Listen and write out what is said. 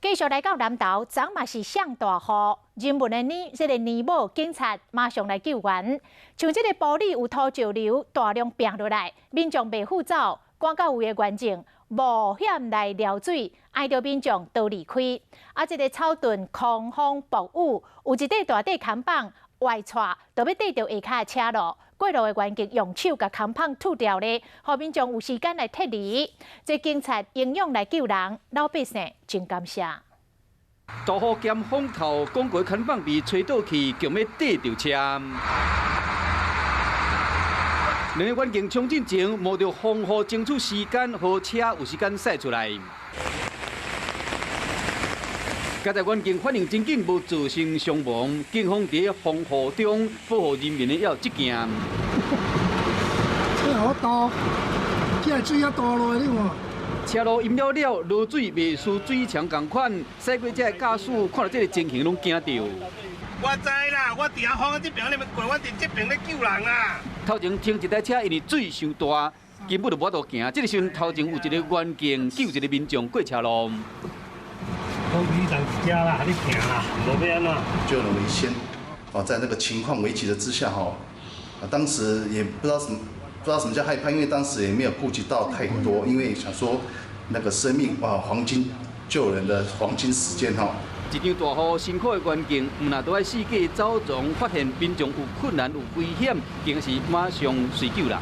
继续来到南投，昨嘛是上大雨，人文的年母警察马上来救援。像这个玻璃有土石流大量劈落来，民众袂赴走，赶到有的原境冒险来撩水，挨着民众都离开。啊，这个草屯狂风暴雨，有一块大块扛棒外窜，就要对着下骹的车路。过路的原警用手甲扛棒吐掉咧，互民众有时间来撤离。这警察英勇来救人，老百姓真感谢。大雨兼风头，广过扛棒被吹倒去，强要对着车。两个原警冲进前，摸着风雨争取时间，让车有时间驶出来。加在原警反应真紧，无造成伤亡。警方伫风雨中保护人民的要这件。这好大，这水啊大落来，你看。车路淹了了，落水袂输水墙同款。驶过这驾驶看到这个情形，拢惊到。我知啦，我伫遐风这边，你们过，我伫这边咧救人啦。头前停一台车，因为水伤大，根本就无法度行。这个时阵，头前有一个原警救一个民众过车路。风雨上家啦，你行啦，无要安怎？救人为先，在那个情况危急的之下，当时也不知道什么叫害怕，因为当时也没有顾及到太多，因为想说那个生命黄金救人的黄金时间一场大雨，辛苦的原警，唔那都爱四界走踪，发现民众有困难、有危险，更是马上随救人。